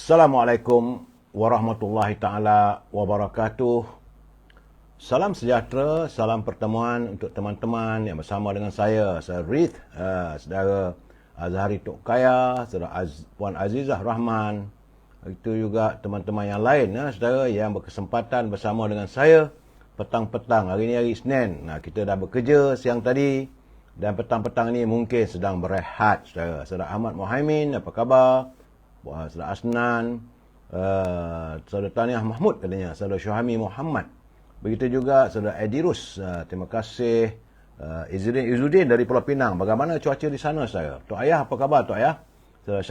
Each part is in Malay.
Assalamualaikum warahmatullahi taala wabarakatuh. Salam sejahtera, salam pertemuan untuk teman-teman yang bersama dengan saya Rith, saudara Azhari Tok Kaya, saudara Puan Azizah Rahman. Itu juga teman-teman yang lain, saudara yang berkesempatan bersama dengan saya petang-petang. Hari ini hari Isnin. Kita dah bekerja siang tadi dan petang-petang ini mungkin sedang berehat, saudara. Saudara Ahmad Mohaimin, apa khabar? Saudara Asnan, saudara Taniah Mahmud katanya, saudara Syuhami Muhammad. Begitu juga saudara Edirus, terima kasih. Izzuddin dari Pulau Pinang. Bagaimana cuaca di sana, saudara? Tok Ayah, apa khabar Tok Ayah? Saudara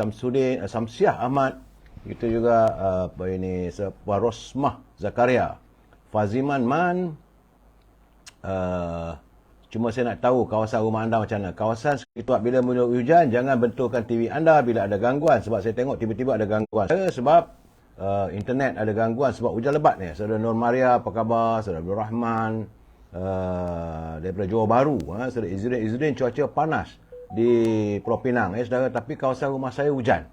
Syamsiah Ahmad. Begitu juga Puan Rosmah Zakaria. Faziman Man. Cuma saya nak tahu kawasan rumah anda macam mana. Kawasan sekitar bila mula hujan, jangan bentulkan TV anda bila ada gangguan. Sebab saya tengok tiba-tiba ada gangguan. Sebab internet ada gangguan sebab hujan lebat ni. Saudara Nur Maria, apa khabar? Saudara Abdul Rahman daripada Johor Bahru. Saudara Izzuddin, cuaca panas di Pulau Pinang. Saudara, tapi kawasan rumah saya hujan.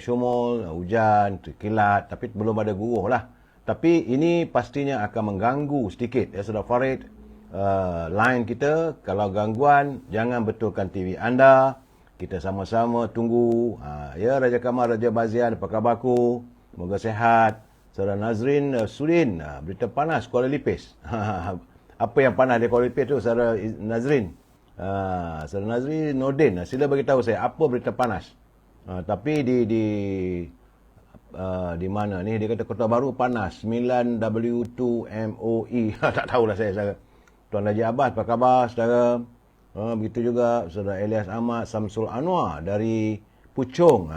Syumul, hujan, kilat, tapi belum ada guruh lah. Tapi ini pastinya akan mengganggu sedikit. Saudara Farid, line kita, kalau gangguan jangan betulkan TV anda. Kita sama-sama tunggu. Raja Kamal, Raja Bazian, apa khabarku? Semoga sehat. Saudara Nazrin Sudin, berita panas Kuala Lipis. Apa yang panas di Kuala Lipis tu, Saudara Nazrin? Saudara Nazrin Nordin, sila bagi tahu saya apa berita panas. Tapi di mana ni, dia kata Kota Baru panas 9W2MOE. Tak tahulah saya, saudara. Tuan Haji Abbas, apa khabar, saudara? Begitu juga saudara Elias Ahmad Samsul Anwar dari Puchong.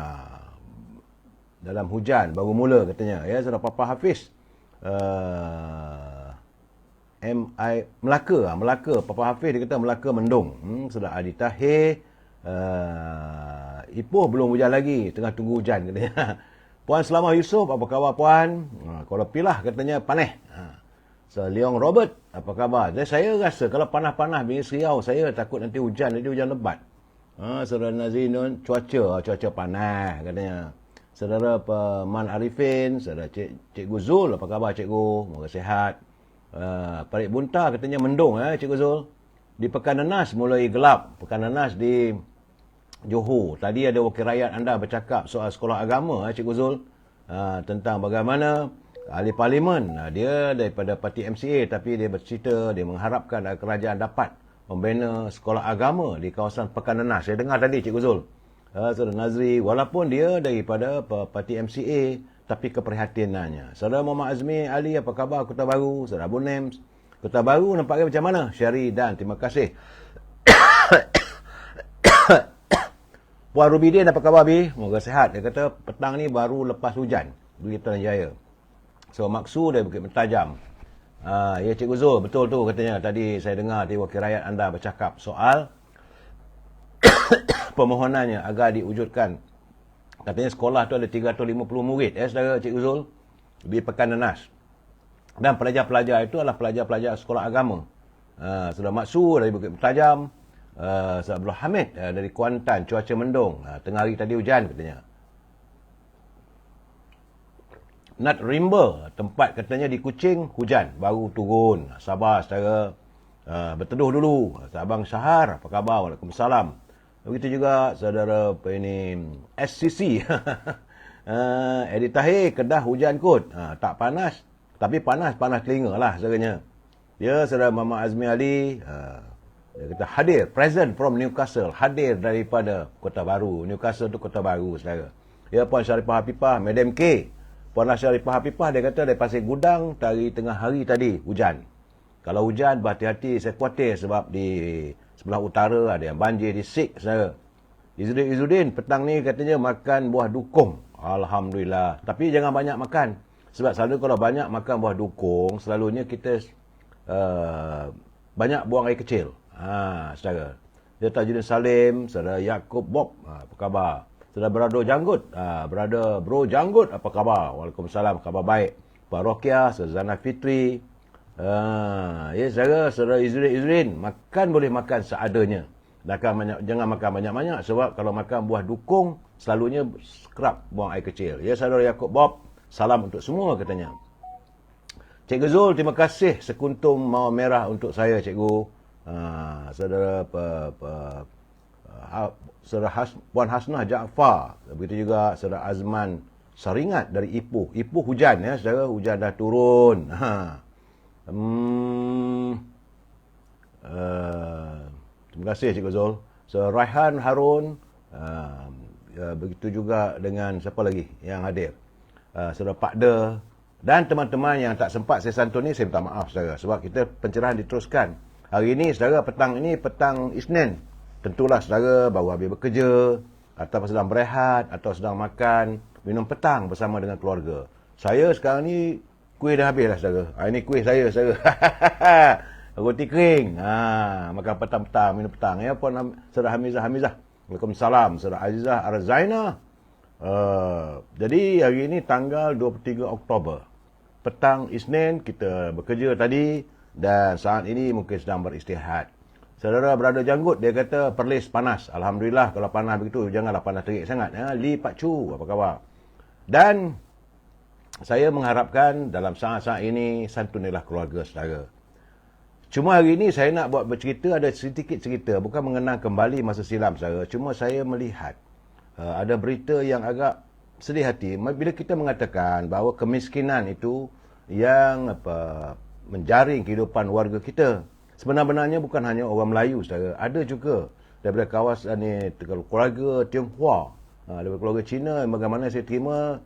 Dalam hujan baru mula katanya. Saudara Papa Hafiz. Melaka. Papa Hafiz dia kata Melaka mendung. Saudara Adi Tahir. Ipoh belum hujan lagi. Tengah tunggu hujan katanya. Puan Selamah Yusof, apa khabar Puan? Kuala Pilah katanya panas. Leong Robert, apa khabar? Saya rasa kalau panas-panas bini Seriau, saya takut nanti hujan lebat. Saudara Nazinun, cuaca panas katanya. Saudara Man Arifin, saudara Cikgu Zul, apa khabar Cikgu? Moga sehat. Parit Bunta katanya mendung, Cikgu Zul. Di Pekan Nanas mulai gelap. Pekan Nanas di Johor. Tadi ada wakil rakyat anda bercakap soal sekolah agama, Cikgu Zul. Tentang bagaimana ahli parlimen, dia daripada parti MCA, tapi dia bercerita, dia mengharapkan kerajaan dapat membina sekolah agama di kawasan Pekan Nanas. Saya dengar tadi Cikgu Zul. Saudara Nazri, walaupun dia daripada parti MCA, tapi keprihatinannya. Saudara Muhammad Azmi Ali, apa khabar Kota Baru? Saudara Abu Nems, Kota Baru nampaknya macam mana? Syari Dan, terima kasih. Puan Rubidin, apa khabar Bi? Moga sehat. Dia kata petang ni baru lepas hujan di Putrajaya Jaya. So, maksud dia Bukit Mentajam. Ya Cikgu Zul, betul tu katanya. Tadi saya dengar di wakil rakyat anda bercakap soal permohonannya agar diwujudkan. Katanya sekolah tu ada 350 murid, saudara Cikgu Zul, di Pekan Nanas. Dan pelajar-pelajar itu adalah pelajar-pelajar sekolah agama. Saudara Maksud dari Bukit Mentajam, Saudara Abdul Hamid dari Kuantan, cuaca mendung. Tengah hari tadi hujan katanya. Nat Rimba, tempat katanya di Kuching, hujan, baru turun. Sabar, saudara. Berteduh dulu. Abang Syahar, apa khabar? Waalaikumsalam. Begitu juga saudara SCC. Edi Tahir, Kedah hujan kot. Tak panas, tapi panas telinga lah, saudaranya. Saudara Mama Azmi Ali, dia kata hadir, present from Newcastle. Hadir daripada Kota Baru. Newcastle tu Kota Baru, saudara. Puan Syarifah Hafifah, Madam K. Puan Syarifah Hafifah, dia kata dari Pasir Gudang, dari tengah hari tadi, hujan. Kalau hujan, berhati-hati, saya khawatir sebab di sebelah utara ada yang banjir di Sik, saudara. Izzuddin, petang ni katanya makan buah dukung. Alhamdulillah. Tapi jangan banyak makan. Sebab selalu kalau banyak makan buah dukung, selalunya kita banyak buang air kecil. Saudara. Dia Tajuddin Salim, saudara Yaakob Bob, apa khabar? Saudara Brado Janggut, Bro Janggut, apa khabar? Waalaikumsalam, khabar baik. Pak Rokiah, saudara Zana Fitri. Saudara Izzuddin, makan boleh makan seadanya. Jangan makan banyak-banyak sebab kalau makan buah dukung selalunya kerap buang air kecil. Ya, saudara Yaakob Bob, salam untuk semua katanya. Cikgu Zul, terima kasih sekuntum mawar merah untuk saya, cikgu. Saudara Puan Hasnah Jaafar, begitu juga saudara Azman Saringat dari Ipoh. Ipoh hujan ya, saudara, hujan dah turun. Terima kasih Cikgu Zul. Raihan Harun, begitu juga dengan siapa lagi yang hadir. Saudara Pak De dan teman-teman yang tak sempat saya santun ni, saya minta maaf saudara, sebab kita pencerahan diteruskan. Hari ini saudara, petang ini petang Isnin. Tentulah saudara baru habis bekerja atau sedang berehat atau sedang makan, minum petang bersama dengan keluarga. Saya sekarang ni kuih dah habis lah saudara. Ini kuih saya saudara. Roti kering. Makan petang-petang, minum petang. Ya, Puan Saudara Hamizah. Waalaikumsalam. Saudara Azizah Arzaina. Jadi hari ini tanggal 23 Oktober. Petang Isnin, kita bekerja tadi dan saat ini mungkin sedang beristirahat. Saudara berada janggut, dia kata Perlis panas. Alhamdulillah, kalau panas begitu janganlah panas terik sangat. Li Pak Chu, apa khabar? Dan saya mengharapkan dalam saat-saat ini santunilah keluarga saudara. Cuma hari ini saya nak buat bercerita, ada sedikit cerita, bukan mengenang kembali masa silam saudara. Cuma saya melihat ada berita yang agak sedih hati bila kita mengatakan bahawa kemiskinan itu yang menjaring kehidupan warga kita. Sebenarnya bukan hanya orang Melayu saudara, ada juga daripada kawasan ni keluarga Tionghoa, daripada keluarga Cina. Bagaimana saya terima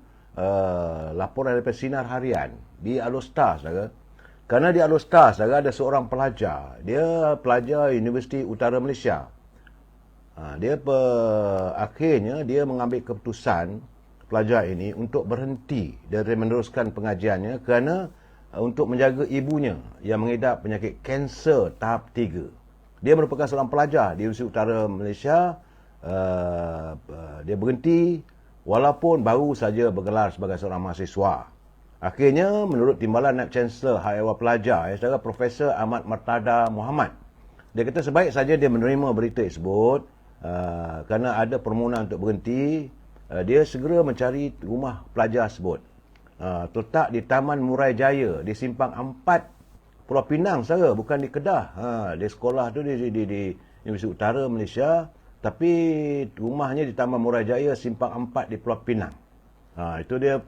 laporan daripada Sinar Harian di Alostar saudara. Kerana di Alostar saudara ada seorang pelajar, dia pelajar Universiti Utara Malaysia. Akhirnya dia mengambil keputusan, pelajar ini, untuk berhenti dari meneruskan pengajiannya kerana untuk menjaga ibunya yang mengidap penyakit kanser tahap 3. Dia merupakan seorang pelajar di Universiti Utara Malaysia. Dia berhenti walaupun baru saja bergelar sebagai seorang mahasiswa. Akhirnya menurut Timbalan Naib Chancellor Hak Ehwal Pelajar, saudara Profesor Ahmad Martada Muhammad, dia kata sebaik saja dia menerima berita tersebut kerana ada permohonan untuk berhenti. Dia segera mencari rumah pelajar tersebut. Terletak di Taman Murai Jaya, di Simpang 4, Pulau Pinang, saudara, bukan di Kedah. Dia sekolah tu di Universiti Utara Malaysia, tapi rumahnya di Taman Murai Jaya, Simpang 4 di Pulau Pinang. Itu dia.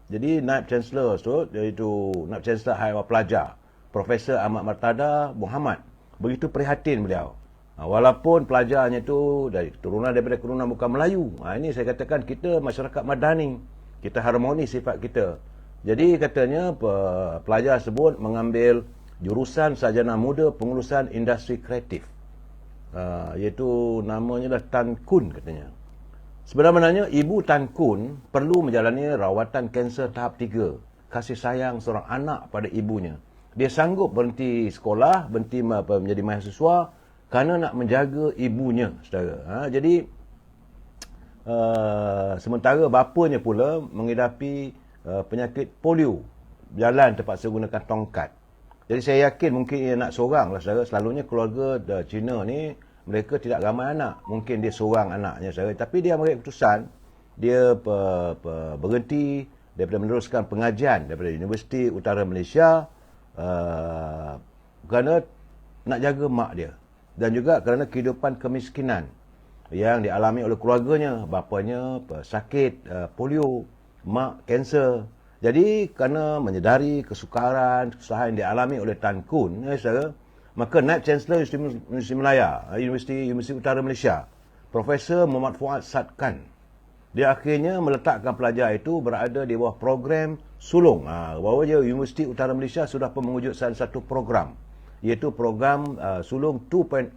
Jadi Naib Chancellor tu, iaitu Naib Chancellor Hak Ehwal Pelajar, Profesor Ahmad Martada Muhammad, begitu prihatin beliau. Walaupun pelajarnya tu daripada keturunan bukan Melayu. Ini saya katakan kita masyarakat madani. Kita harmoni sifat kita. Jadi katanya pelajar tersebut mengambil jurusan sarjana muda pengurusan industri kreatif. Iaitu namanya dah Tan Kun katanya. Sebenarnya ibu Tan Kun perlu menjalani rawatan kanser tahap 3. Kasih sayang seorang anak pada ibunya. Dia sanggup berhenti sekolah, berhenti menjadi mahasiswa kerana nak menjaga ibunya, saudara. Jadi sementara bapanya pula mengidapi penyakit polio, jalan terpaksa gunakan tongkat. Jadi saya yakin mungkin ia nak seorang lah, saudara. Selalunya keluarga Cina ni mereka tidak ramai anak. Mungkin dia seorang anaknya, saudara. Tapi dia ambil keputusan, dia berhenti daripada meneruskan pengajian daripada Universiti Utara Malaysia kerana nak jaga mak dia. Dan juga kerana kehidupan kemiskinan yang dialami oleh keluarganya. Bapanya sakit polio, mak kanser. Jadi kerana menyedari kesukaran, kesusahan yang dialami oleh Tan Kun, saudara, maka Naib Chancellor Universiti Melaya, Universiti Utara Malaysia, Profesor Muhammad Fuad Sadkan, dia akhirnya meletakkan pelajar itu berada di bawah program sulung. Bahawa Universiti Utara Malaysia sudah pun mewujudkan satu program, iaitu program sulung 2.0.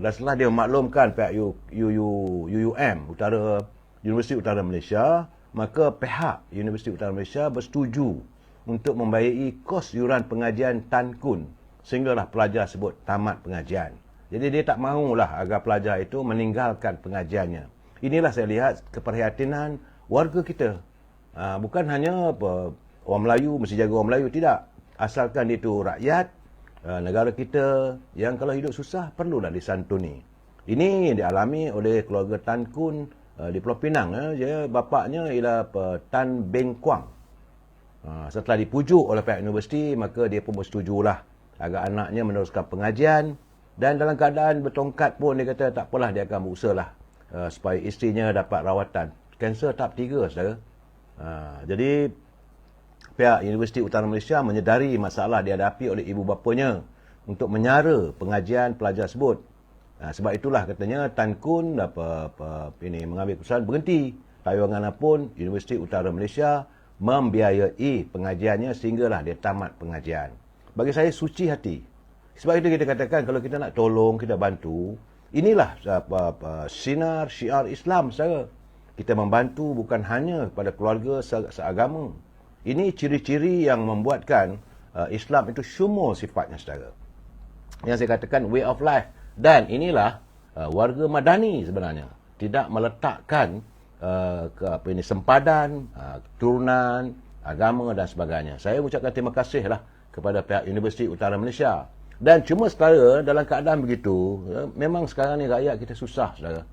Dan setelah dia memaklumkan pihak UUM, Universiti Utara Malaysia, maka pihak Universiti Utara Malaysia bersetuju untuk membayari kos yuran pengajian Tan Kun sehinggalah pelajar sebut tamat pengajian. Jadi dia tak mahulah agar pelajar itu meninggalkan pengajiannya. Inilah saya lihat keprihatinan warga kita. Bukan hanya orang Melayu mesti jaga orang Melayu, tidak. Asalkan dia itu rakyat, negara kita yang kalau hidup susah perlulah disantuni. Ini dialami oleh keluarga Tan Kun di Pulau Pinang. Bapaknya ialah Tan Beng Kuang. Setelah dipujuk oleh pihak universiti, maka dia pun bersetujulah agar anaknya meneruskan pengajian. Dan dalam keadaan bertongkat pun dia kata tak apalah, dia akan berusahalah supaya isterinya dapat rawatan. Kanser tahap 3, saudara. Jadi pihak Universiti Utara Malaysia menyedari masalah dihadapi oleh ibu bapanya untuk menyara pengajian pelajar tersebut. Sebab itulah katanya Tan Kun mengambil keputusan berhenti tayangan pun Universiti Utara Malaysia membiayai pengajiannya sehinggalah dia tamat pengajian. Bagi saya suci hati. Sebab itu kita katakan kalau kita nak tolong, kita bantu, inilah sinar syiar Islam, saudara. Kita membantu bukan hanya kepada keluarga seagama. Ini ciri-ciri yang membuatkan Islam itu syumul sifatnya, saudara. Yang saya katakan way of life. Dan inilah warga madani sebenarnya. Tidak meletakkan sempadan, keturunan, agama dan sebagainya. Saya ucapkan terima kasihlah kepada pihak Universiti Utara Malaysia. Dan cuma saudara, dalam keadaan begitu, memang sekarang ni rakyat kita susah, saudara.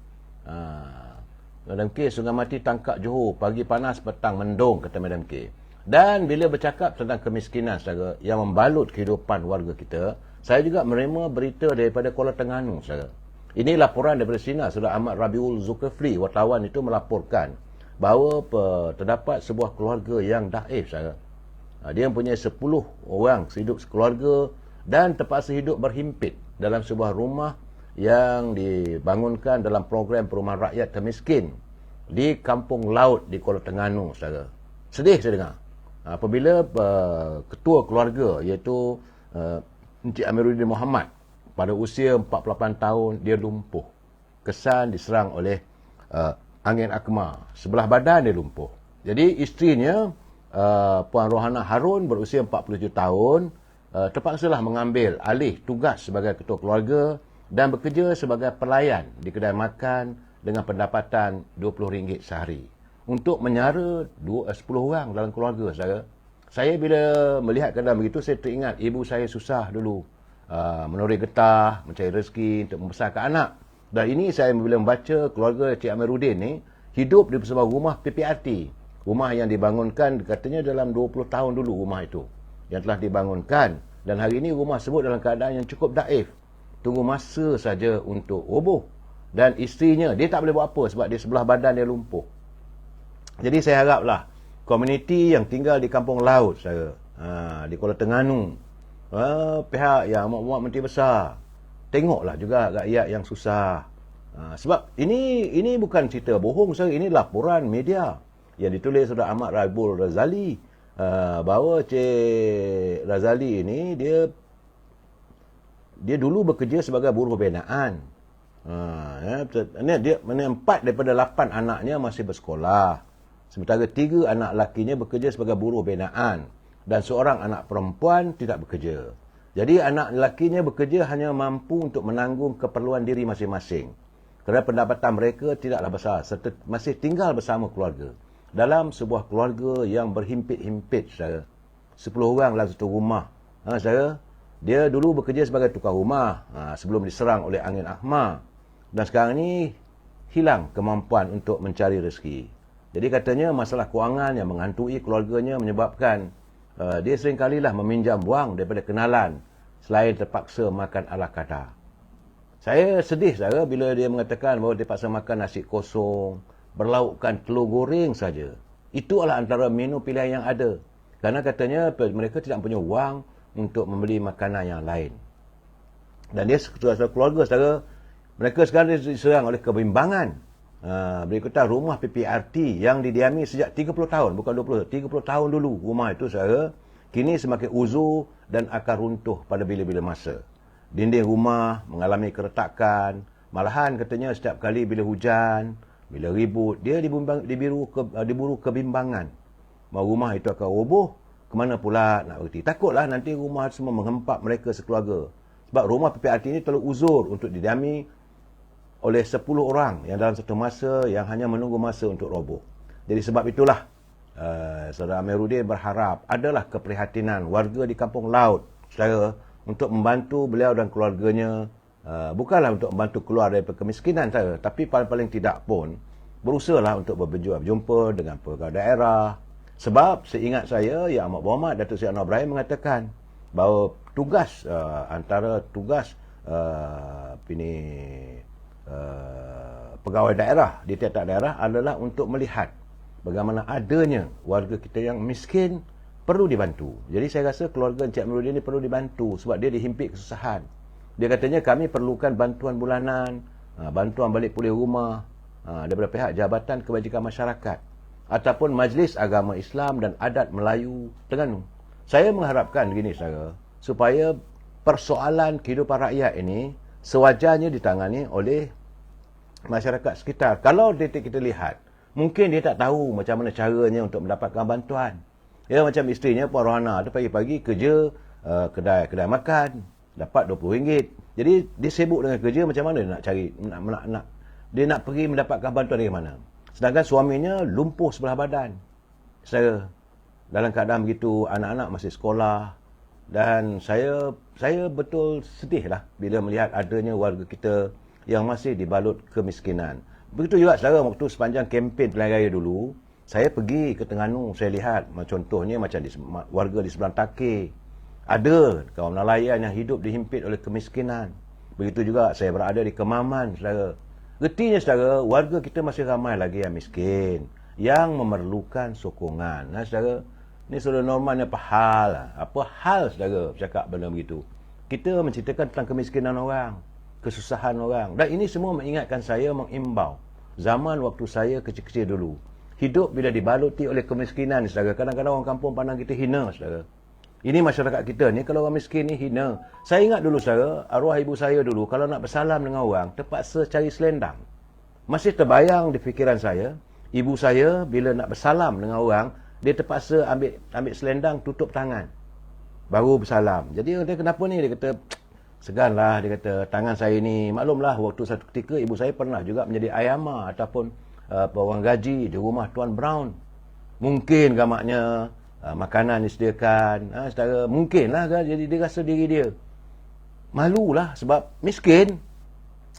Madam K, Sungai Mati tangkap Johor, pagi panas, petang mendung, kata Madam K. Dan bila bercakap tentang kemiskinan, saudara, yang membalut kehidupan warga kita, saya juga menerima berita daripada Kuala Terengganu, saudara. Ini laporan daripada Sina, Saudara Ahmad Rabiul Zulkifli, wartawan itu melaporkan bahawa terdapat sebuah keluarga yang daif, saudara. Dia mempunyai 10 orang sehidup sekeluarga dan terpaksa hidup berhimpit dalam sebuah rumah yang dibangunkan dalam program perumahan rakyat termiskin di Kampung Laut di Kuala Terengganu, saudara. Sedih saya dengar apabila ketua keluarga iaitu Encik Amiruddin Muhammad pada usia 48 tahun dia lumpuh. Kesan diserang oleh angin akma. Sebelah badan dia lumpuh. Jadi isterinya Puan Rohana Harun berusia 47 tahun terpaksalah mengambil alih tugas sebagai ketua keluarga dan bekerja sebagai pelayan di kedai makan dengan pendapatan RM20 sehari untuk menyara 10 orang dalam keluarga, saudara. Saya bila melihat keadaan begitu, saya teringat ibu saya susah dulu menoreh getah, mencari rezeki untuk membesarkan anak. Dan ini saya bila membaca keluarga Cik Amiruddin ni hidup di sebuah rumah PPRT. Rumah yang dibangunkan katanya dalam 20 tahun dulu rumah itu yang telah dibangunkan, dan hari ini rumah tersebut dalam keadaan yang cukup daif, tunggu masa saja untuk roboh. Dan isterinya dia tak boleh buat apa sebab dia sebelah badan dia lumpuh. Jadi saya haraplah komuniti yang tinggal di Kampung Laut, saya di Kuala Terengganu, pihak yang amat-amat menteri besar, tengoklah juga rakyat yang susah. Sebab ini bukan cerita bohong, saya. Ini laporan media yang ditulis oleh Ahmad Raibul Razali, bahawa Cik Razali ini dia dulu bekerja sebagai buruh binaan. Dia 4 daripada 8 anaknya masih bersekolah, sementara 3 anak lakinya bekerja sebagai buruh binaan dan seorang anak perempuan tidak bekerja. Jadi anak lakinya bekerja hanya mampu untuk menanggung keperluan diri masing-masing kerana pendapatan mereka tidaklah besar serta masih tinggal bersama keluarga dalam sebuah keluarga yang berhimpit-himpit, saudara. 10 orang dalam satu rumah. Saudara, dia dulu bekerja sebagai tukang rumah sebelum diserang oleh angin ahmar. Dan sekarang ni hilang kemampuan untuk mencari rezeki. Jadi katanya masalah kewangan yang menghantui keluarganya menyebabkan dia seringkalilah meminjam wang daripada kenalan selain terpaksa makan ala kadar. Saya sedih, saudara, bila dia mengatakan bahawa dia terpaksa makan nasi kosong, berlaukkan telur goreng saja. Itu adalah antara menu pilihan yang ada. Kerana katanya mereka tidak punya wang untuk membeli makanan yang lain. Dan dia keluarga, saudara, mereka sekarang diserang oleh kebimbangan. Berikutan rumah PPRT yang didiami sejak 30 tahun, bukan 20, 30 tahun dulu rumah itu, saudara, kini semakin uzur dan akan runtuh pada bila-bila masa. Dinding rumah mengalami keretakan, malahan katanya setiap kali bila hujan, bila ribut, dia diburu kebimbangan. Mau rumah itu akan roboh, kemana pula nak berhenti. Takutlah nanti rumah semua menghempap mereka sekeluarga. Sebab rumah PPRT ini terlalu uzur untuk didiami oleh 10 orang yang dalam satu masa yang hanya menunggu masa untuk roboh. Jadi sebab itulah Saudara Amiruddin berharap adalah keprihatinan warga di Kampung Laut, saudara, untuk membantu beliau dan keluarganya, bukanlah untuk membantu keluar daripada kemiskinan saja, tapi paling-paling tidak pun berusahalah untuk berjumpa dengan pegawai daerah. Sebab seingat saya, Yang Amat Berhormat Datuk Seri Anwar Ibrahim mengatakan bahawa tugas antara tugas pegawai daerah di tiap-tiap daerah adalah untuk melihat bagaimana adanya warga kita yang miskin perlu dibantu. Jadi saya rasa keluarga Encik Amiruddin ni perlu dibantu sebab dia dihimpit kesusahan. Dia katanya kami perlukan bantuan bulanan, bantuan balik pulih rumah daripada pihak Jabatan Kebajikan Masyarakat ataupun Majlis Agama Islam dan Adat Melayu Terengganu. Saya mengharapkan begini saudara, supaya persoalan kehidupan rakyat ini sewajarnya ditangani oleh masyarakat sekitar. Kalau kita lihat, mungkin dia tak tahu macam mana caranya untuk mendapatkan bantuan. Ya, macam isterinya Puan Rohana tu pagi-pagi kerja kedai makan, dapat RM20. Jadi dia sibuk dengan kerja, macam mana dia nak cari dia nak pergi mendapatkan bantuan dari mana? Sedangkan suaminya lumpuh sebelah badan. Saya dalam keadaan begitu, anak-anak masih sekolah, dan saya betul sedihlah bila melihat adanya warga kita yang masih dibalut kemiskinan. Begitu juga saudara, waktu sepanjang kempen pilihan raya dulu, saya pergi ke Terengganu, saya lihat contohnya macam warga di sebelah Takir, ada kaum nelayan yang hidup dihimpit oleh kemiskinan. Begitu juga saya berada di Kemaman, saudara. Retinya saudara, warga kita masih ramai lagi yang miskin, yang memerlukan sokongan. Nah saudara, ni saudara Norman apa hal? Apa hal saudara bercakap benda begitu? Kita menceritakan tentang kemiskinan orang, kesusahan orang. Dan ini semua mengingatkan saya, mengimbau zaman waktu saya kecil-kecil dulu. Hidup bila dibaluti oleh kemiskinan, saudara. Kadang-kadang orang kampung pandang kita hina, saudara. Ini masyarakat kita ni, kalau orang miskin ni hina. Saya ingat dulu, saudara, arwah ibu saya dulu, kalau nak bersalam dengan orang, terpaksa cari selendang. Masih terbayang di fikiran saya, ibu saya bila nak bersalam dengan orang, dia terpaksa ambil selendang, tutup tangan, baru bersalam. Jadi dia kenapa ni? Dia kata, seganlah, dia kata, tangan saya ni, maklumlah, waktu satu ketika ibu saya pernah juga menjadi ayama ataupun orang gaji di rumah Tuan Brown. Mungkin gamaknya makanan disediakan, saudara, mungkinlah kan, jadi dia rasa diri dia malulah sebab miskin.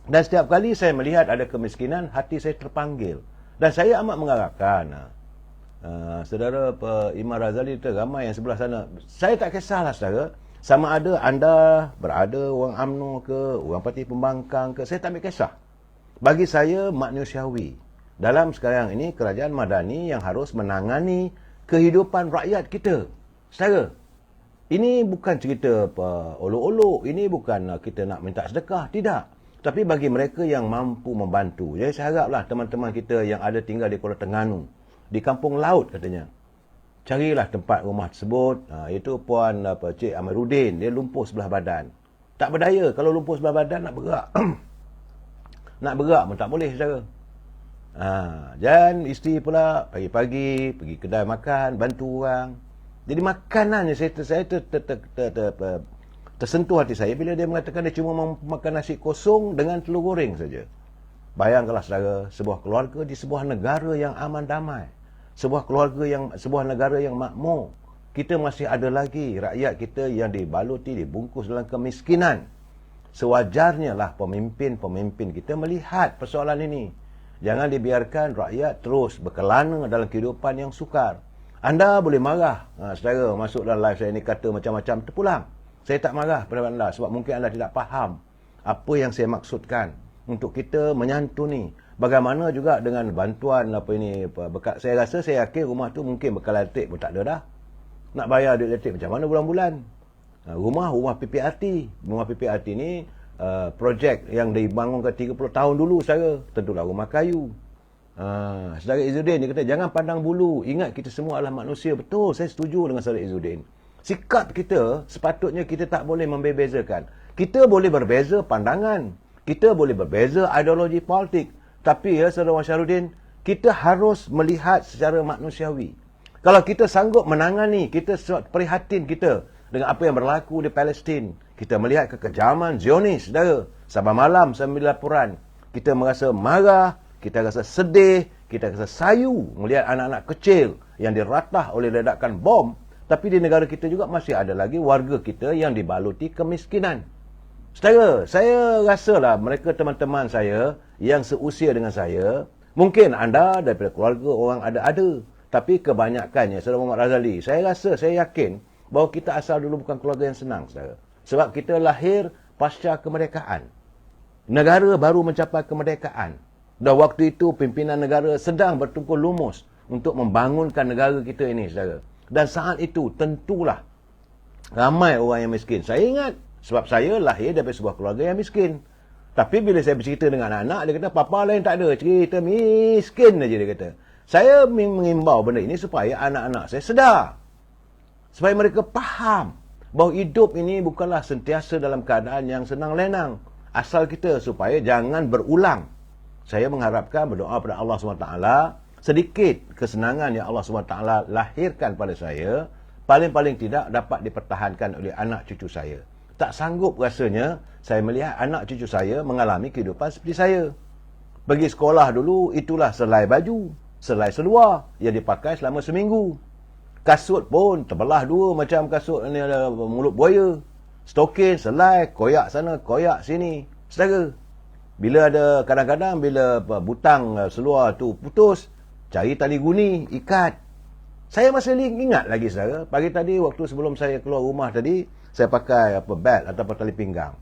Dan setiap kali saya melihat ada kemiskinan, hati saya terpanggil. Dan saya amat mengharapkan saudara Imam Razali tu, ramai yang sebelah sana, saya tak kisahlah saudara, sama ada anda berada orang UMNO ke, orang Parti Pembangkang ke, saya tak ambil kisah. Bagi saya manusiawi dalam sekarang ini kerajaan madani yang harus menangani kehidupan rakyat kita. Saudara, ini bukan cerita olok-olok, ini bukan kita nak minta sedekah, tidak. Tapi bagi mereka yang mampu membantu. Jadi saya haraplah teman-teman kita yang ada tinggal di Kuala Terengganu, di Kampung Laut katanya, carilah tempat rumah tersebut. Itu Puan Cik Amiruddin, dia lumpuh sebelah badan. Tak berdaya, kalau lumpuh sebelah badan nak bergerak. Nak bergerak pun tak boleh, saudara. Dan isteri pula pagi-pagi pergi kedai makan, bantu orang. Jadi makanannya saya tersentuh hati saya bila dia mengatakan dia cuma makan nasi kosong dengan telur goreng saja. Bayangkanlah saudara, sebuah keluarga di sebuah negara yang aman damai, sebuah negara yang makmur, kita masih ada lagi rakyat kita yang dibaluti, dibungkus dalam kemiskinan. Sewajarnya lah pemimpin-pemimpin kita melihat persoalan ini. Jangan dibiarkan rakyat terus berkelana dalam kehidupan yang sukar. Anda boleh marah, saudara, masuk dalam live saya ni kata macam-macam, terpulang. Saya tak marah pada anda sebab mungkin anda tidak faham apa yang saya maksudkan. Untuk kita menyantuni. Bagaimana juga dengan bantuan bekal. Saya rasa, saya yakin rumah tu mungkin bekal elektrik pun tak ada dah. Nak bayar duit elektrik macam mana bulan-bulan? Rumah PPRT. Rumah PPRT ni projek yang dibangunkan 30 tahun dulu, saudara. Tentulah rumah kayu. Saudara Izzuddin dia kata, jangan pandang bulu. Ingat kita semua adalah manusia. Betul, saya setuju dengan saudara Izzuddin. Sikap kita, sepatutnya kita tak boleh membezakan. Kita boleh berbeza pandangan. Kita boleh berbeza ideologi politik. Tapi ya, saudara Wan Syarudin, kita harus melihat secara manusiawi. Kalau kita sanggup menangani, kita prihatin kita dengan apa yang berlaku di Palestin. Kita melihat kekejaman Zionis, saudara. Sabah malam saya ambil laporan. Kita merasa marah, kita rasa sedih, kita rasa sayu melihat anak-anak kecil yang diratah oleh ledakan bom Tapi di negara kita juga masih ada lagi warga kita yang dibaluti kemiskinan. Saudara, saya rasalah mereka teman-teman saya yang seusia dengan saya, mungkin anda daripada keluarga orang ada. Tapi kebanyakannya, Saudara Muhammad Razali, saya yakin bahawa kita asal dulu bukan keluarga yang senang, saudara. Sebab kita lahir pasca kemerdekaan. Negara baru mencapai kemerdekaan. Dan waktu itu pimpinan negara sedang bertungkus lumus untuk membangunkan negara kita ini, saudara. Dan saat itu tentulah ramai orang yang miskin. Saya ingat, sebab saya lahir daripada sebuah keluarga yang miskin. Tapi bila saya bercerita dengan anak-anak, dia kata, papa lain tak ada, cerita miskin aja dia kata. Saya mengimbau benda ini supaya anak-anak saya sedar. Supaya mereka faham bahawa hidup ini bukanlah sentiasa dalam keadaan yang senang lenang. Asal kita supaya jangan berulang. Saya mengharapkan berdoa pada Allah SWT, sedikit kesenangan yang Allah SWT lahirkan pada saya, paling-paling tidak dapat dipertahankan oleh anak cucu saya. Tak sanggup rasanya saya melihat anak cucu saya mengalami kehidupan seperti saya. Pergi sekolah dulu, itulah selai baju, selai seluar yang dipakai selama seminggu. Kasut pun terbelah dua macam kasut ni, mulut buaya. Stokin, selai, koyak sana, koyak sini. Saudara, bila ada kadang-kadang bila butang seluar tu putus, cari tali guni, ikat. Saya masih ingat lagi, saudara. Pagi tadi waktu sebelum saya keluar rumah tadi, saya pakai belt atau tali pinggang.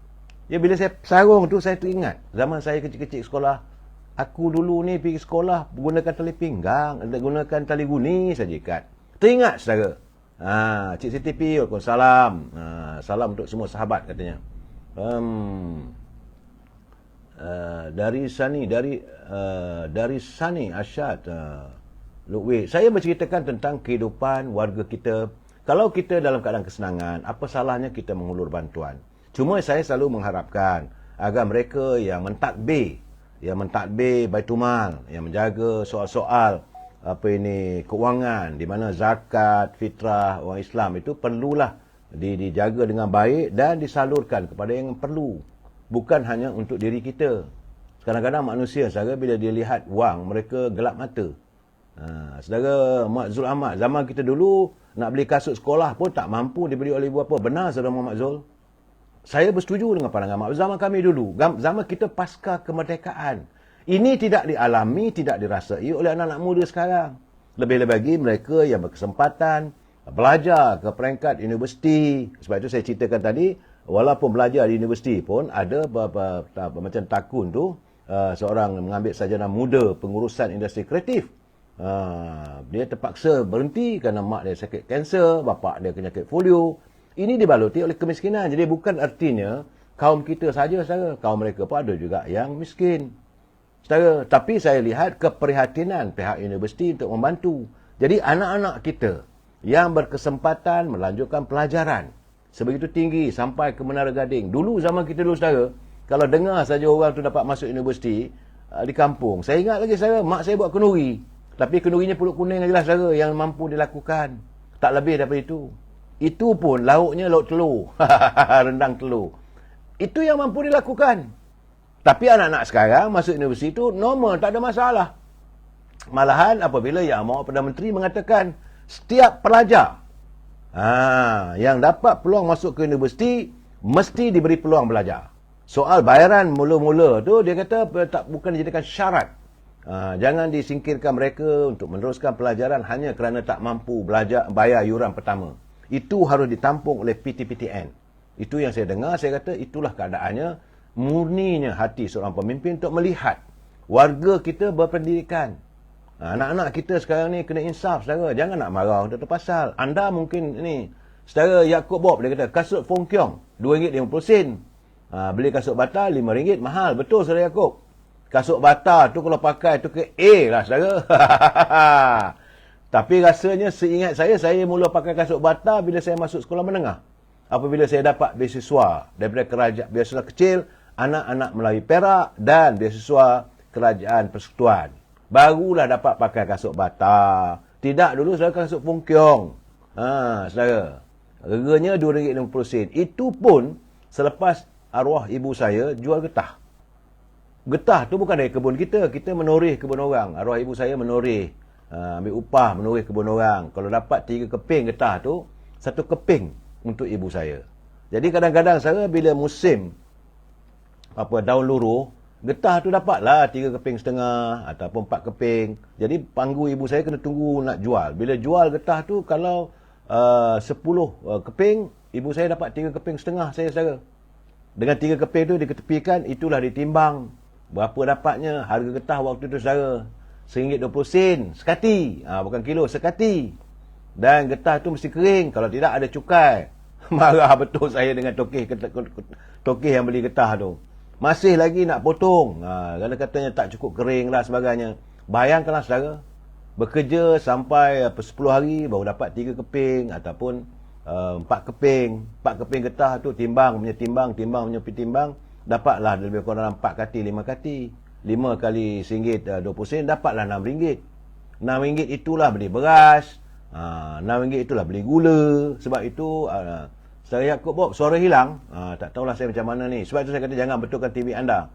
Ya, bila saya sarung tu saya teringat zaman saya kecil-kecil sekolah. Aku dulu ni pergi sekolah gunakan tali pinggang, gunakan tali guni saja ikat. Teringat, saudara. Cik Siti P, Waalaikumsalam. Salam untuk semua sahabat katanya. Dari Sani Asyad. Lukwe. Saya berceritakan tentang kehidupan warga kita. Kalau kita dalam keadaan kesenangan, apa salahnya kita mengulur bantuan? Cuma saya selalu mengharapkan agar mereka yang mentadbir Baitul Mal, yang menjaga soal-soal keuangan, di mana zakat, fitrah orang Islam itu perlulah dijaga dengan baik dan disalurkan kepada yang perlu. Bukan hanya untuk diri kita. Kadang-kadang manusia, saudara, bila dia lihat wang, mereka gelap mata. Saudara Mak Zul Ahmad, zaman kita dulu nak beli kasut sekolah pun tak mampu dibeli oleh ibu bapa. Benar, saudara Muhammad Zul? Saya bersetuju dengan pandangan mak. Zaman kami dulu, zaman kita pasca kemerdekaan, ini tidak dialami, tidak dirasai oleh anak-anak muda sekarang. Lebih-lebih lagi mereka yang berkesempatan belajar ke peringkat universiti. Sebab itu saya ceritakan tadi, walaupun belajar di universiti pun ada macam Takun tu, seorang mengambil sarjana muda pengurusan industri kreatif. Dia terpaksa berhenti kerana mak dia sakit kanser, bapak dia penyakit polio. Ini dibaluti oleh kemiskinan. Jadi bukan artinya kaum kita saja, saudara. Kaum mereka pun ada juga yang miskin, saudara. Tapi saya lihat keprihatinan pihak universiti untuk membantu. Jadi anak-anak kita yang berkesempatan melanjutkan pelajaran sebegitu tinggi sampai ke Menara Gading. Dulu zaman kita dulu, saudara, kalau dengar saja orang tu dapat masuk universiti di kampung, saya ingat lagi, saudara, mak saya buat kenduri. Tapi kendurinya pulut kuning ajalah, saudara, yang mampu dilakukan. Tak lebih daripada itu. Itu pun lauknya lauk telur. Rendang telur. Itu yang mampu dilakukan. Tapi anak-anak sekarang masuk universiti itu normal, tak ada masalah. Malahan apabila Yang Amat Perdana Menteri mengatakan setiap pelajar yang dapat peluang masuk ke universiti mesti diberi peluang belajar. Soal bayaran mula-mula tu dia kata bukan dijadikan syarat. Jangan disingkirkan mereka untuk meneruskan pelajaran hanya kerana tak mampu bayar yuran pertama. Itu harus ditampung oleh PTPTN. Itu yang saya dengar, saya kata itulah keadaannya, murninya hati seorang pemimpin untuk melihat warga kita berpendidikan. Anak-anak kita sekarang ni kena insaf, saudara. Jangan nak marah untuk pasal. Anda mungkin ni, saudara Yaakob Bob, dia kata kasut Fong Kiong RM2.50. Beli kasut bata RM5 mahal. Betul, saudara Yaakob. Kasut bata tu kalau pakai tu ke A lah, saudara. Tapi rasanya seingat saya mula pakai kasut bata bila saya masuk sekolah menengah. Apabila saya dapat beasiswa daripada kerajaan, beasiswa kecil, anak-anak Melayu Perak dan beasiswa kerajaan persekutuan. Barulah dapat pakai kasut bata. Tidak dulu saya kasut Fong Kiong. Saudara. Harganya RM2.50. Itu pun selepas arwah ibu saya jual getah. Getah tu bukan dari kebun kita. Kita menoreh kebun orang. Arwah ibu saya menoreh. Ambil upah menoreh kebun orang. Kalau dapat 3 keping getah tu, satu keping untuk ibu saya. Jadi kadang-kadang saya bila musim daun luruh, getah tu dapatlah 3 keping setengah ataupun 4 keping. Jadi panggu ibu saya kena tunggu nak jual. Bila jual getah tu, kalau 10 keping, ibu saya dapat 3 keping setengah saya saudara. Dengan 3 keping tu diketepikan, itulah ditimbang. Berapa dapatnya harga getah waktu tu saudara? RM1.20 sekati. Bukan kilo, sekati. Dan getah tu mesti kering. Kalau tidak ada cukai. Marah betul saya dengan tokeh yang beli getah tu. Masih lagi nak potong. Kerana katanya tak cukup kering lah sebagainya. Bayangkanlah saudara. Bekerja sampai 10 hari baru dapat 3 keping ataupun 4 keping. 4 keping getah tu timbang punya timbang. Dapatlah lebih kurang 4 kati, 5 kati. 5 kali RM1.20 dapatlah RM6. RM6 itulah beli beras. RM6 itulah beli gula. Sebab itu Saudara Yaakob Bob, suara hilang. Tak tahulah saya macam mana ni. Sebab itu saya kata jangan betulkan TV anda.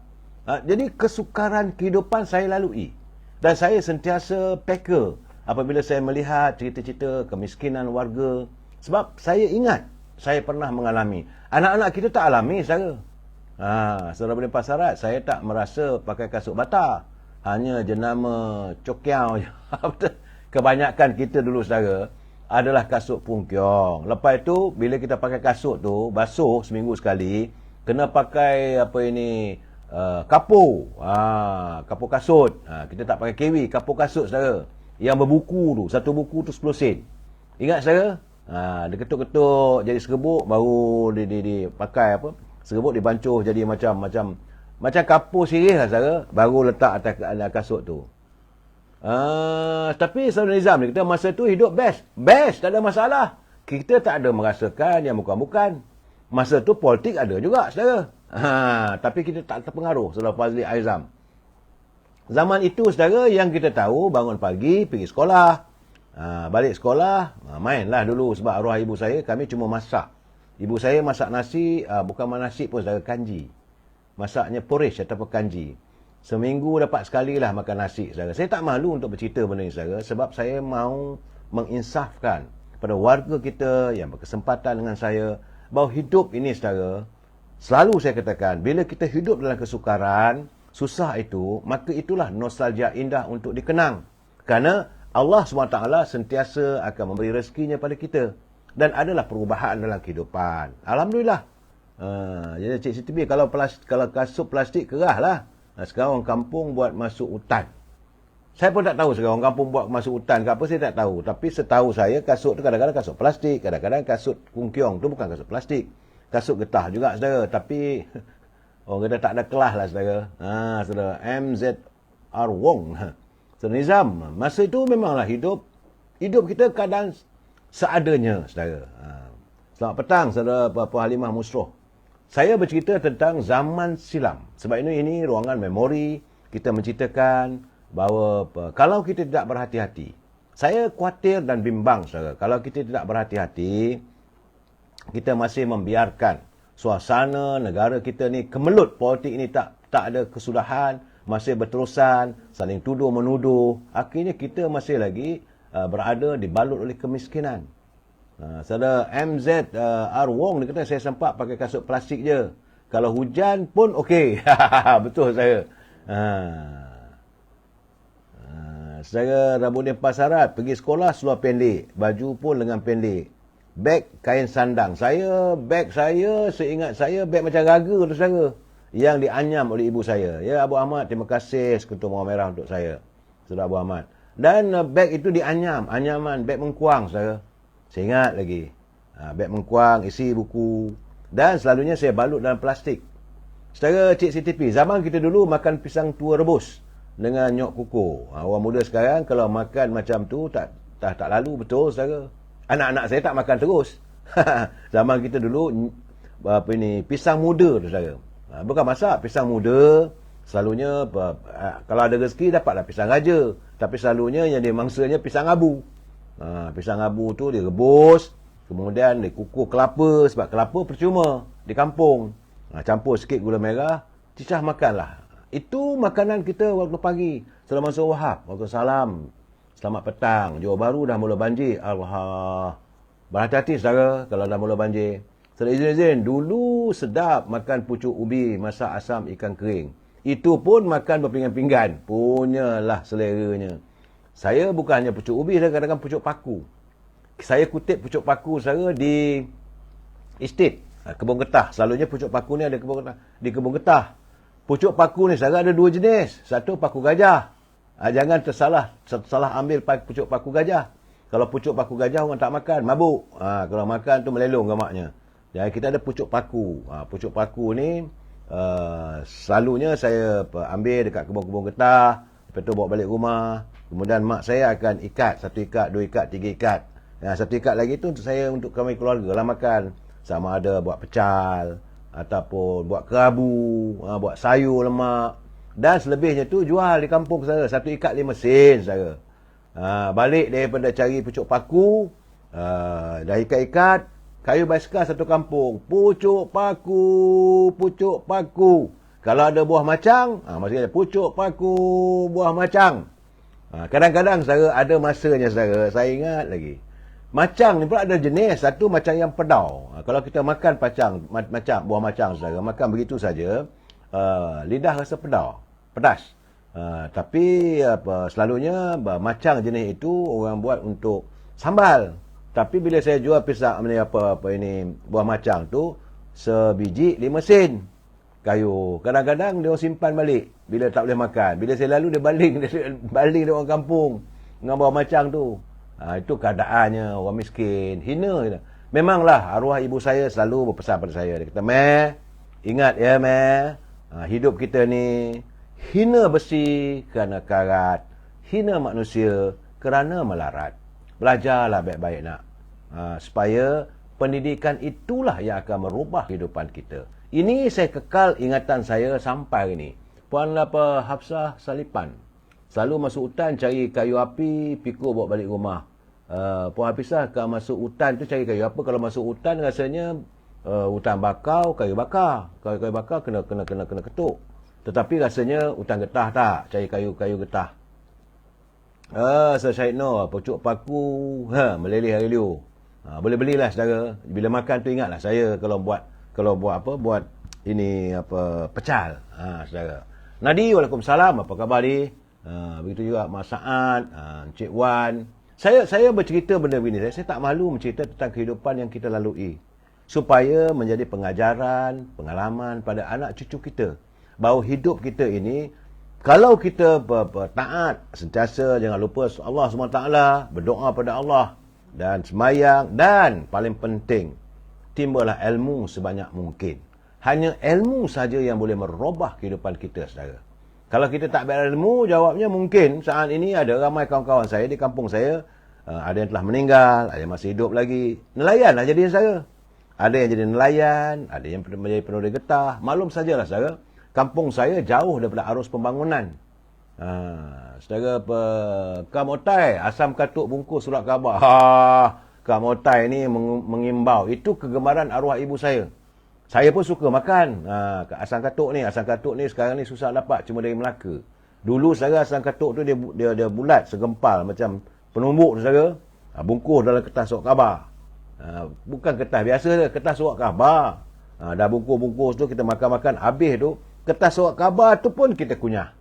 Jadi kesukaran kehidupan saya lalui. Dan saya sentiasa peka apabila saya melihat cerita-cerita kemiskinan warga. Sebab saya ingat saya pernah mengalami. Anak-anak kita tak alami saudara. Saudara boleh pasarat, saya tak merasa pakai kasut bata. Hanya jenama cokiau. Kebanyakan kita dulu saudara adalah kasut pungkiong. Lepas itu bila kita pakai kasut tu basuh seminggu sekali, kena pakai kapur. Kapur kasut. Kita tak pakai kewi, kapur kasut saudara. Yang berbuku tu, satu buku tu 10 sen. Ingat saudara? Dia ketuk-ketuk jadi serbuk, baru dipakai serbuk dibancuh jadi macam kapur sirih lah saudara, baru letak atas kasut tu. Tapi saudara Nizam ni, kita masa tu hidup best, tak ada masalah. Kita tak ada merasakan yang bukan-bukan. Masa tu politik ada juga saudara. Tapi kita tak terpengaruh, saudara Fazli Aizam. Zaman itu saudara, yang kita tahu bangun pagi pergi sekolah. Balik sekolah, mainlah dulu. Sebab arwah ibu saya, kami cuma masak. Ibu saya masak nasi, bukan nasi pun saudara, kanji. Masaknya porridge ataupun kanji. Seminggu dapat sekali lah makan nasi saudara. Saya tak malu untuk bercerita benda ni saudara, sebab saya mahu menginsafkan pada warga kita yang berkesempatan dengan saya, bahawa hidup ini saudara, selalu saya katakan, bila kita hidup dalam kesukaran, susah itu, maka itulah nostalgia indah untuk dikenang. Kerana Allah SWT sentiasa akan memberi rezekinya pada kita. Dan adalah perubahan dalam kehidupan. Alhamdulillah. Jadi Cik Siti B, kalau kasut plastik kerah lah. Sekarang orang kampung buat masuk hutan. Saya pun tak tahu sekarang orang kampung buat masuk hutan ke apa, saya tak tahu. Tapi setahu saya kasut tu kadang-kadang kasut plastik. Kadang-kadang kasut kungkiong tu bukan kasut plastik. Kasut getah juga saudara. Tapi orang kata tak ada kelas lah saudara. Saudara MZR Wong. Saudara Nizam, masa itu memanglah hidup kita kadang seadanya saudara. Selamat petang saudara Puan Halimah Musroh. Saya bercerita tentang zaman silam. Sebab ini ruangan memori. Kita menceritakan bahawa kalau kita tidak berhati-hati, saya khawatir dan bimbang saudara, kalau kita tidak berhati-hati, kita masih membiarkan suasana negara kita ni kemelut. Politik ini tak ada kesudahan, masih berterusan, saling tuduh menuduh. Akhirnya kita masih lagi berada dibalut oleh kemiskinan. Saudara MZR Wong dia kata, saya sempat pakai kasut plastik je. Kalau hujan pun okey. Betul saya. Saudara Rabuddin Pasarat, pergi sekolah seluar pendek, baju pun lengan pendek. Beg kain sandang. Beg saya, seingat saya, beg macam raga tu saudara, yang dianyam oleh ibu saya. Ya Abu Ahmad, terima kasih sekutu mawar merah untuk saya, saudara Abu Ahmad. Dan beg itu dianyam, anyaman beg mengkuang saudara. Saya ingat lagi. Beg mengkuang, isi buku. Dan selalunya saya balut dalam plastik. Saudara Cik Siti P, zaman kita dulu makan pisang tua rebus dengan nyok kuku. Orang muda sekarang kalau makan macam tu tak lalu, betul saudara. Anak-anak saya tak makan terus. Zaman kita dulu pisang muda tu saudara. Bukan masak, pisang muda. Selalunya kalau ada rezeki dapatlah pisang raja. Tapi selalunya yang dimangsanya pisang abu. Pisang abu tu direbus, kemudian dikukuh kelapa, sebab kelapa percuma di kampung. Campur sikit gula merah, cicah makanlah. Itu makanan kita waktu pagi. Salam Wahab, waktu salam. Selamat petang. Johor Bahru dah mula banjir. Allah. Berhati-hati saudara kalau dah mula banjir. Saudara izin, dulu sedap makan pucuk ubi masak asam ikan kering. Itu pun makan berpinggan-pinggan. Punyalah seleranya. Saya bukan hanya pucuk ubi, saya kadang-kadang pucuk paku. Saya kutip pucuk paku saya di estate, kebun getah. Selalunya pucuk paku ni ada kebun getah. Di kebun getah. Pucuk paku ni saya ada dua jenis. Satu paku gajah. Jangan tersalah ambil pucuk paku gajah. Kalau pucuk paku gajah orang tak makan, mabuk. Kalau makan tu melelong gamaknya. Jadi kita ada pucuk paku. Pucuk paku ni selalunya saya ambil dekat kebun-kebun getah. Lepas tu bawa balik rumah. Kemudian mak saya akan ikat. 1 ikat, 2 ikat, 3 ikat. 1 ikat lagi tu untuk saya, untuk kami keluarga lah makan. Sama ada buat pecal, ataupun buat kerabu, buat sayur lemak. Dan selebihnya tu jual di kampung saya. 1 ikat 5 sen saya. Balik daripada cari pucuk paku, dah ikat-ikat, kayu basikal 1 kampung. Pucuk paku, pucuk paku. Kalau ada buah macang, maksudnya pucuk paku, buah macang. Kadang-kadang saya ada masanya saya ingat lagi. Macang ni pula ada jenis. Satu macang yang pedau. Kalau kita makan macang, buah macang saya makan begitu saja, lidah rasa pedau, pedas. Tapi selalunya macang jenis itu orang buat untuk sambal. Tapi bila saya jual pisang ini buah macang tu, sebiji 5 sen. Kayu. Kadang-kadang dia simpan balik bila tak boleh makan. Bila saya lalu dia baling dia orang kampung dengan buah macang tu. Itu keadaannya orang miskin, hina kita. Memanglah arwah ibu saya selalu berpesan pada saya. Dia kata, "Meh, ingat ya Meh, hidup kita ni hina besi kerana karat, hina manusia kerana melarat. Belajarlah baik-baik nak. Supaya pendidikan itulah yang akan merubah kehidupan kita." Ini saya kekal ingatan saya sampai hari ini. Puan Hafsah Salipan selalu masuk hutan cari kayu api, pikul bawa balik rumah. Puan Hafsah kalau masuk hutan tu cari kayu apa? Kalau masuk hutan rasanya hutan bakau, kayu bakar. Kalau kayu bakar kena ketuk. Tetapi rasanya hutan getah tak, cari kayu getah. Syahid Nur, pucuk paku, meleleh hari liu. Boleh belilah saudara. Bila makan tu ingatlah saya kalau buat ini pecal. Saudara. Nadi, waalaikumsalam, apa khabar ni? Begitu juga Mak Saad, Encik Wan. Saya bercerita benda begini. Saya tak malu mencerita tentang kehidupan yang kita lalui. Supaya menjadi pengajaran, pengalaman pada anak cucu kita. Bahawa hidup kita ini, kalau kita taat, sentiasa jangan lupa Allah SWT, berdoa pada Allah, dan semayang, dan paling penting, timbullah ilmu sebanyak mungkin. Hanya ilmu saja yang boleh merubah kehidupan kita, saudara. Kalau kita tak berilmu, jawabnya mungkin saat ini ada ramai kawan-kawan saya di kampung saya, ada yang telah meninggal, ada yang masih hidup lagi. Nelayan lah jadi saudara. Ada yang jadi nelayan, ada yang menjadi penulis getah. Maklum sajalah saudara, kampung saya jauh daripada arus pembangunan. Saudara, Kamotai, asam katuk bungkus surat khabar. Kamotai ni mengimbau. Itu kegemaran arwah ibu saya. Saya pun suka makan asam katuk ni. Asam katuk ni sekarang ni susah dapat, cuma dari Melaka. Dulu saudara, asam katuk tu dia bulat, segempal macam penumbuk tu saudara. Bungkus dalam kertas surat khabar. Bukan kertas biasa dia, kertas surat khabar. Dah bungkus-bungkus tu kita makan-makan habis tu, kertas surat khabar tu pun kita kunyah.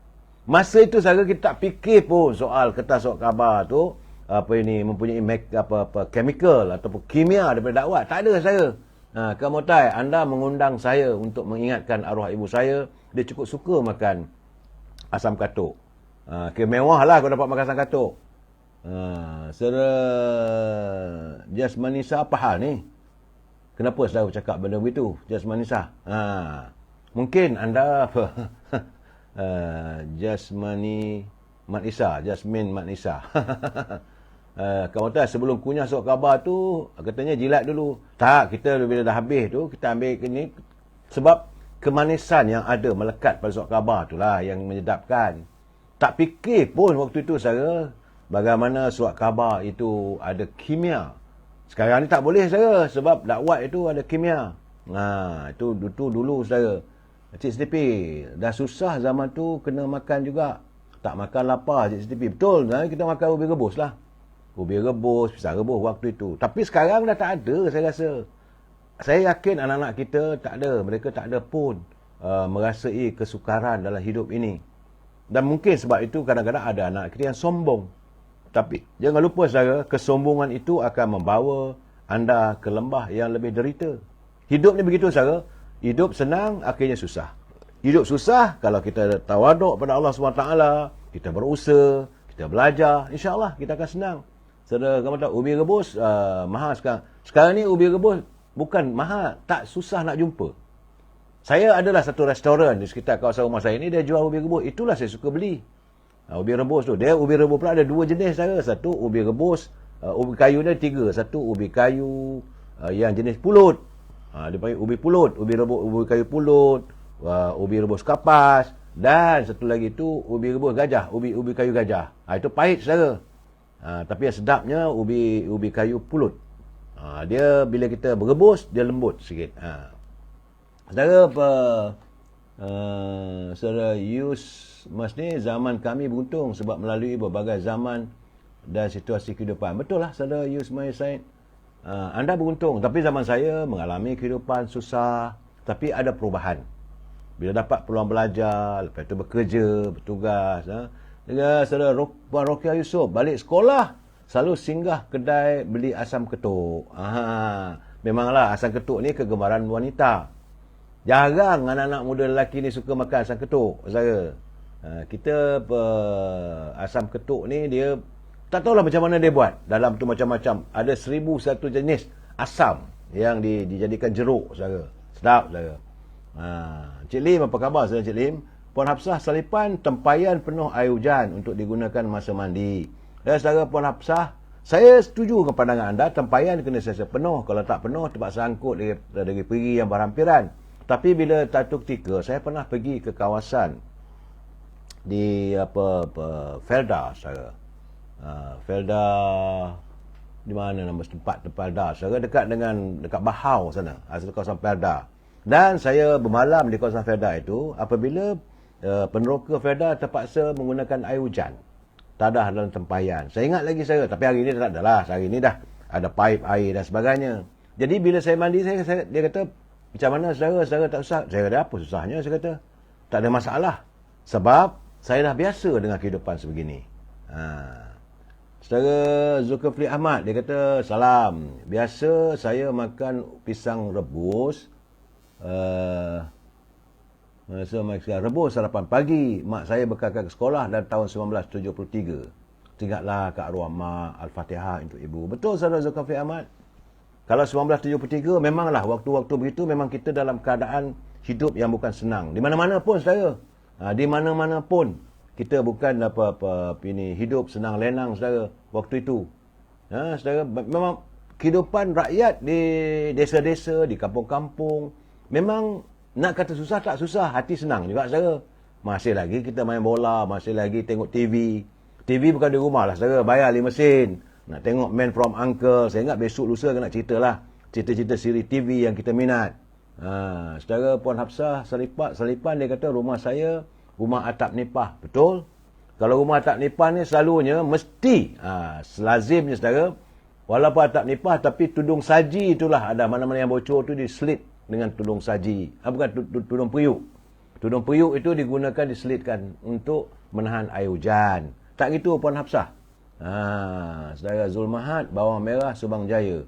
Masa itu saudara kita tak fikir pun soal kertas surat khabar tu mempunyai chemical ataupun kimia daripada dakwat. Tak ada saya. Kamotai, anda mengundang saya untuk mengingatkan arwah ibu saya. Dia cukup suka makan asam katuk. Mewah lah kalau dapat makan asam katuk. Saudara Jasmanisa, apa hal ni? Kenapa saudara cakap benda begitu, Jasmanisa? Mungkin anda Jasmine Matnisa. Kawan-kawan, sebelum kunyah surat khabar tu, katanya jilat dulu. Tak, kita bila dah habis tu, kita ambil ni. Sebab kemanisan yang ada melekat pada surat khabar tu lah yang menyedapkan. Tak fikir pun waktu itu saya, bagaimana surat khabar itu ada kimia. Sekarang ni tak boleh saya, sebab dakwat itu ada kimia. Itu dulu saya. Cik Setipi, dah susah zaman tu kena makan juga. Tak makan lapar Cik Setipi. Betul, kita makan ubi rebus lah. ubi rebus, pisang rebus waktu itu. Tapi sekarang dah tak ada, saya rasa. Saya yakin anak-anak kita tak ada, mereka tak ada pun merasai kesukaran dalam hidup ini. Dan mungkin sebab itu kadang-kadang ada anak kita yang sombong. Tapi jangan lupa saudara, kesombongan itu akan membawa anda ke lembah yang lebih derita. Hidup ni begitu saudara. Hidup senang, akhirnya susah. Hidup susah, kalau kita tawaduk pada Allah SWT, kita berusaha, kita belajar, insya-Allah kita akan senang. Saudara, kamu tahu ubi rebus mahal sekarang. Sekarang ni ubi rebus bukan mahal, tak susah nak jumpa. Saya adalah satu restoran di sekitar kawasan rumah saya ni, dia jual ubi rebus. Itulah saya suka beli. Ubi rebus tu. Dia ubi rebus pula ada dua jenis saudara. Satu ubi rebus, ubi kayu dia 3. Satu ubi kayu yang jenis pulut. Dia panggil ubi pulut, ubi rebus, ubi kayu pulut, ubi rebus kapas, dan satu lagi tu ubi rebus gajah, ubi kayu gajah. Itu pahit saudara. Tapi yang sedapnya ubi kayu pulut. Dia bila kita berebus, dia lembut sikit. Saudara, saudara Yusmas ni, zaman kami beruntung sebab melalui berbagai zaman dan situasi kehidupan. Betul lah saudara Yusmas Said. Anda beruntung, tapi zaman saya mengalami kehidupan susah, tapi ada perubahan. Bila dapat peluang belajar, lepas tu bekerja, bertugas. Saudara Puan Rokia Yusof balik sekolah, selalu singgah kedai beli asam ketuk. Memanglah asam ketuk ni kegemaran wanita. Jarang anak-anak muda lelaki ni suka makan asam ketuk, saudara. Kita asam ketuk ni dia tak tahulah macam mana dia buat. Dalam tu macam-macam. Ada 1001 jenis asam yang dijadikan jeruk, saudara. Sedap, saudara. Cik Lim, apa khabar saudara Cik Lim? Puan Hafsah salipan tempayan penuh air hujan untuk digunakan masa mandi. Dan saudara Puan Hafsah, saya setuju dengan pandangan anda, tempayan kena sentiasa penuh. Kalau tak penuh, terpaksa angkut dari perigi yang berhampiran. Tapi bila satu ketika, saya pernah pergi ke kawasan di Felda, saudara. Felda, di mana nama tempat Felda, saudara, dekat Bahau sana, kawasan Felda. Dan saya bermalam di kawasan Felda itu apabila peneroka Felda terpaksa menggunakan air hujan tadah dalam tempayan. Saya ingat lagi saya, tapi hari ini tak ada lah. Hari ini dah ada pipe air dan sebagainya. Jadi bila saya mandi, dia kata, macam mana saudara tak susah? Saya kata, apa susahnya? Saya kata, tak ada masalah. Sebab saya dah biasa dengan kehidupan sebegini. Saudara Zulkifli Ahmad, dia kata, salam. Biasa saya makan pisang rebus. Rebus sarapan pagi. Mak saya bekalkan ke sekolah dan tahun 1973. Ingatlah ke arwah mak, Al-Fatihah untuk ibu. Betul saudara Zulkifli Ahmad. Kalau 1973 memanglah waktu-waktu begitu memang kita dalam keadaan hidup yang bukan senang. Di mana-mana pun saudara. Di mana-mana pun kita bukan ini hidup senang lenang saudara waktu itu. Saudara, memang kehidupan rakyat di desa-desa, di kampung-kampung, memang nak kata susah tak susah, hati senang juga saudara. Masih lagi kita main bola, masih lagi tengok TV. TV bukan di rumah lah saudara, bayar 5 sen. Nak tengok Man from Uncle. Saya ingat besok lusa nak cerita lah, cerita-cerita siri TV yang kita minat. Saudara Puan Hafsah Salipan, dia kata rumah saya rumah atap nipah. Betul? Kalau rumah atap nipah ni selalunya mesti selazimnya saudara, walaupun atap nipah tapi tudung saji itulah ada, mana-mana yang bocor tu diselit dengan tudung saji. Bukan tudung periuk. Tudung periuk itu digunakan, diselitkan untuk menahan air hujan. Tak gitu Puan Hafsah. Saudara Zulmahat, Bawang Merah, Subang Jaya.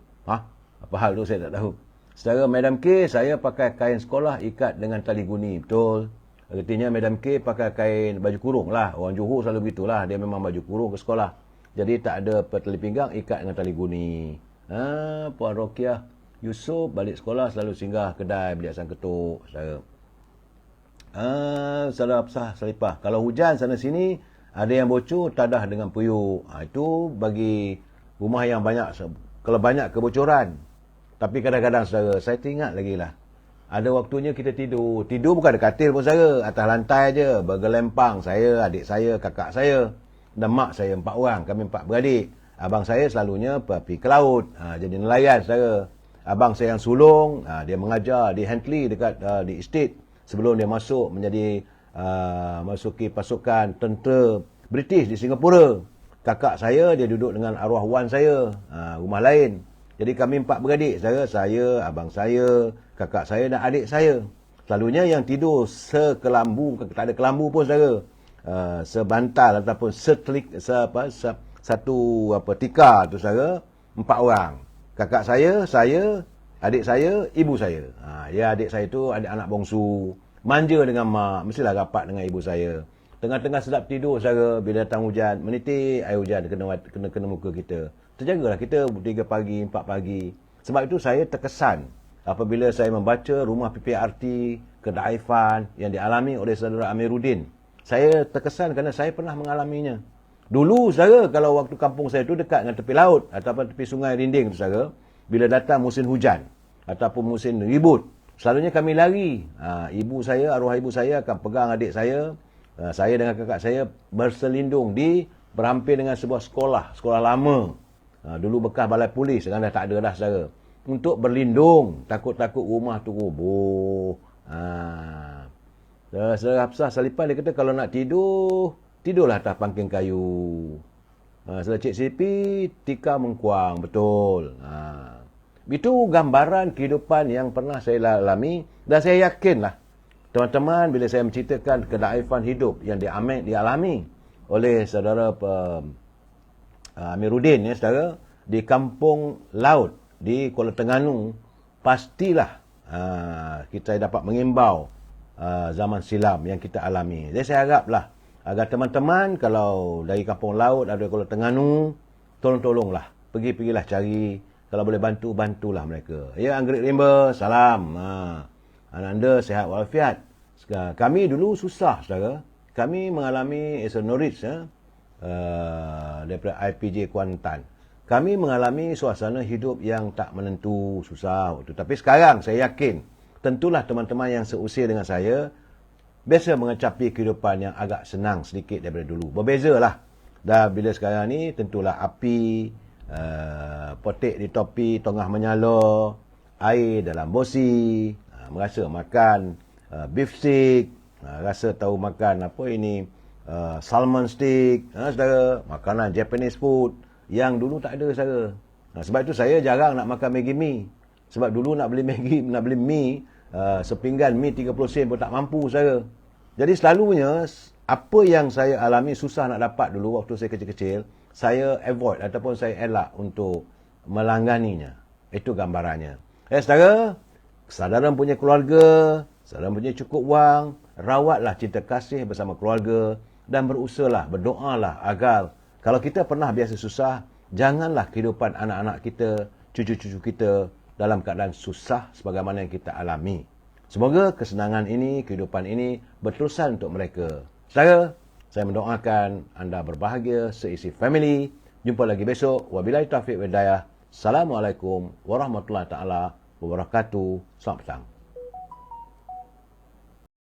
Apa hal tu saya tak tahu. Saudara Madam K, saya pakai kain sekolah ikat dengan tali guni. Betul. Artinya Madam K pakai kain baju kurung lah. Orang Johor selalu begitulah. Dia memang baju kurung ke sekolah. Jadi tak ada tali pinggang, ikat dengan tali guni. Puan Rokiah Yusof balik sekolah selalu singgah kedai beli asam ketuk. Saudara Hafsah Salipah, kalau hujan sana sini ada yang bocor tadah dengan periuk. Itu bagi rumah yang banyak, kalau banyak kebocoran. Tapi kadang-kadang saudara, saya teringat lagi lah, ada waktunya kita tidur bukan di katil pun saudara, atas lantai je, bergelempang. Saya, adik saya, kakak saya dan mak saya, 4 orang, kami 4 beradik. Abang saya selalunya pergi ke laut, jadi nelayan saudara. Abang saya yang sulung, dia mengajar di Huntley dekat di estate sebelum dia masuki pasukan tentera British di Singapura. kakak saya dia duduk dengan arwah wan saya, rumah lain. Jadi kami 4 beradik, saya, abang saya, kakak saya dan adik saya. Selalunya yang tidur sekelambu, tak ada kelambu pun saudara. Sebantal ataupun satu tikar tu saudara, 4 orang. Kakak saya, adik saya, ibu saya. Ya adik saya tu anak bongsu, manja dengan mak, mestilah rapat dengan ibu saya. Tengah-tengah sedap tidur saudara, bila datang hujan, menitik air hujan kena muka kita. Terjagalah kita 3 pagi, 4 pagi. Sebab itu saya terkesan apabila saya membaca rumah PPRT kedaifan yang dialami oleh saudara Amiruddin. Saya terkesan kerana saya pernah mengalaminya. Dulu saudara, kalau waktu kampung saya tu dekat dengan tepi laut ataupun tepi sungai Rinding tu saudara, bila datang musim hujan ataupun musim ribut, selalunya kami lari. Arwah ibu saya akan pegang adik saya, saya dengan kakak saya berselindung di berhampir dengan sebuah sekolah lama. Dulu bekas balai polis, sekarang dah tak ada dah saudara. Untuk berlindung, takut-takut rumah tu roboh. Saudara Hafsah Salipah dia kata kalau nak tidur, tidurlah atas pangking kayu. Saudara Cik Sipi, tikar mengkuang, betul. Itu gambaran kehidupan yang pernah saya alami dan saya yakinlah teman-teman bila saya menceritakan kedaifan hidup yang dialami oleh saudara Amiruddin ya saudara di kampung laut di Kuala Terengganu, pastilah kita dapat mengimbau zaman silam yang kita alami. Jadi saya haraplah agar teman-teman kalau dari kampung laut ada Kuala Terengganu, tolonglah pergilah cari, kalau boleh bantulah mereka. Ya Anggerik Rimba, salam. Anda sihat walafiat. Kami dulu susah saudara. Kami mengalami as a Norwich daripada IPJ Kuantan. Kami mengalami suasana hidup yang tak menentu, susah waktu. Tapi sekarang saya yakin, tentulah teman-teman yang seusia dengan saya biasa mengecapi kehidupan yang agak senang sedikit daripada dulu. Berbezalah. Dah bila sekarang ni tentulah api, potek di topi, tongah menyala, air dalam bosi, merasa makan beef stick, rasa tahu makan apa ini, salmon stick, saudara, makanan Japanese food yang dulu tak ada saudara. Sebab itu saya jarang nak makan Maggi mee. Sebab dulu nak beli mie, sepinggan mie 30 sen pun tak mampu saudara. Jadi selalunya apa yang saya alami susah nak dapat dulu waktu saya kecil-kecil, saya avoid ataupun saya elak untuk melangganinya. Itu gambarannya. Saudara, saudara punya keluarga, saudara punya cukup wang, rawatlah cinta kasih bersama keluarga dan berusahalah, berdoalah agar kalau kita pernah biasa susah, janganlah kehidupan anak-anak kita, cucu-cucu kita dalam keadaan susah sebagaimana yang kita alami. Semoga kesenangan ini, kehidupan ini berterusan untuk mereka. Saudara, saya mendoakan anda berbahagia seisi family. Jumpa lagi besok. Wabillahi taufiq wal hidayah. Assalamualaikum warahmatullahi taala wabarakatuh. Selamat petang.